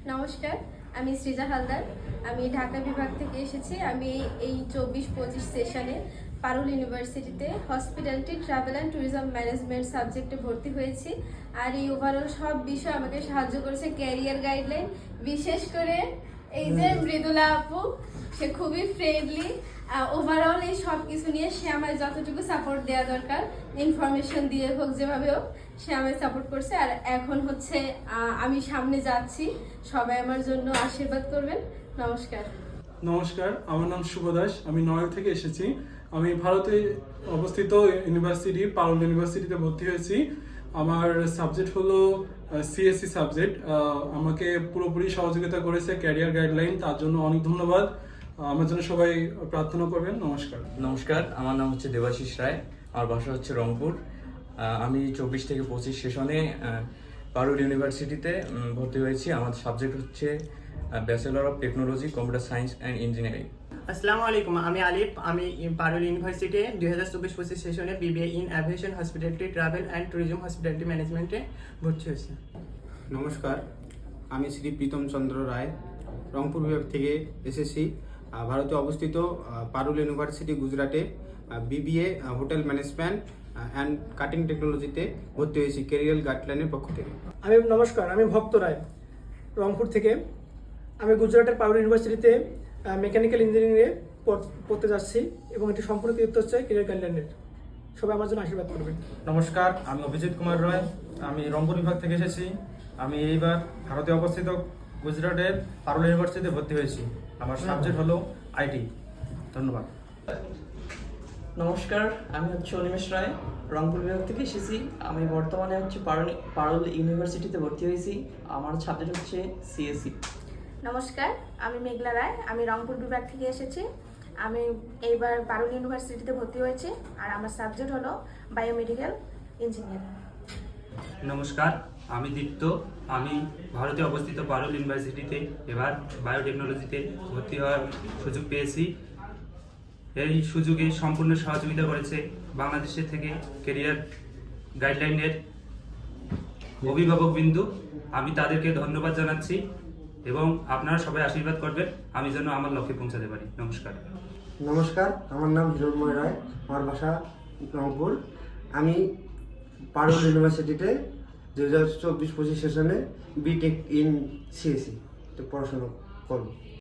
নমস্কার, আমি সৃজা হালদার। আমি ঢাকা বিভাগ থেকে এসেছি। আমি এই 24-25 সেশনে পারুল ইউনিভার্সিটিতে hospitality, travel and tourism management সাবজেক্টে ভর্তি হয়েছি। আর এই ওভারঅল সব বিষয় আমাকে সাহায্য করেছে ক্যারিয়ার গাইডলাইন। বিশেষ করে এই যে মৃদুলা আপু, সে খুবই ফ্রেন্ডলি। ওভারঅল এই সব কিছু নিয়ে সে আমায় যতটুকু সাপোর্ট দেওয়া দরকার, ইনফরমেশন দিয়ে হোক, যেভাবে হোক, সে আমায় সাপোর্ট করছে। আর এখন হচ্ছে আমি সামনে যাচ্ছি, সবাই আমার জন্য আশীর্বাদ করবেন। নমস্কার। নমস্কার, আমার নাম শুভ দাস। আমি নড়াইল থেকে এসেছি। আমি ভারতে অবস্থিত ইউনিভার্সিটি পারুল ইউনিভার্সিটিতে ভর্তি হয়েছি। আমার সাবজেক্ট হলো সিএসসি সাবজেক্ট। আমাকে পুরোপুরি সহযোগিতা করেছে ক্যারিয়ার গাইডলাইন, তার জন্য অনেক ধন্যবাদ। আমার জন্য সবাই প্রার্থনা করবেন। নমস্কার। নমস্কার, আমার নাম হচ্ছে দেবাশিস রায়। আমার বাসা হচ্ছে রংপুর। আমি 24 থেকে 25 সেশনে পারুল ইউনিভার্সিটিতে ভর্তি হয়েছি। আমার সাবজেক্ট হচ্ছে bachelor of technology, computer science and engineering. আসসালামু আলাইকুম, আমি আলিফ। আমি পারুল ইউনিভার্সিটি 2024-25 সেশনে BBA in aviation hospitality, travel and tourism hospitality ম্যানেজমেন্টে ভর্তি হয়েছি। নমস্কার, আমি শ্রী প্রীতম চন্দ্র রায়, রংপুর বিভাগ থেকে এসেছি। ভারতে অবস্থিত পারুল ইউনিভার্সিটি গুজরাটে BBA hotel management and cutting টেকনোলজিতে ভর্তি হয়েছি ক্যারিয়ার গাইডলাইনের পক্ষ থেকে। নমস্কার, আমি ভক্ত রায়, রংপুর থেকে। আমি গুজরাটের পারুল ইউনিভার্সিটিতে মেকানিক্যাল ইঞ্জিনিয়ারিংয়ে পড়তে যাচ্ছি এবং এটি সম্পূর্ণ কৃতিত্ব হচ্ছে ক্যারিয়ার গাইডলাইনের। সবাই আমার জন্য আশীর্বাদ করবেন। নমস্কার, আমি অভিজিৎ কুমার রয়। আমি রংপুর বিভাগ থেকে এসেছি। আমি এইবার ভারতে অবস্থিত গুজরাটের পারুল ইউনিভার্সিটিতে ভর্তি হয়েছি। আমার সাবজেক্ট হলো আইটি। ধন্যবাদ। নমস্কার, আমি হচ্ছে অনিমেষ রায়, রংপুর বিভাগ থেকে এসেছি। আমি বর্তমানে হচ্ছে পারুল ইউনিভার্সিটিতে ভর্তি হয়েছি। আমার সাবজেক্ট হচ্ছে সিএসসি। নমস্কার, আমি মেঘলা রায়। আমি রংপুর বিভাগ থেকে এসেছি। আমি এইবার পারুল ইউনিভার্সিটিতে ভর্তি হয়েছি। আর আমার সাবজেক্ট হলো বায়োমেডিক্যাল ইঞ্জিনিয়ারিং। নমস্কার, আমি দীপ্ত। আমি ভারতে অবস্থিত পারুল ইউনিভার্সিটিতে এবার বায়োটেকনোলজিতে ভর্তি হওয়ার সুযোগ পেয়েছি। এই সুযোগে সম্পূর্ণ সহযোগিতা করেছে বাংলাদেশের থেকে ক্যারিয়ার গাইডলাইনের অভিভাবকবৃন্দু। আমি তাদেরকে ধন্যবাদ জানাচ্ছি এবং আপনারা সবাই আশীর্বাদ করবেন আমি যেন আমার লক্ষ্যে পৌঁছাতে পারি। নমস্কার। নমস্কার, আমার নাম হিরণময় রায়, আমার বাসা রংপুর। আমি পারুল ইউনিভার্সিটিতে 2024-25 সেশনে বিটেক ইন সিএসি পড়াশোনা করব।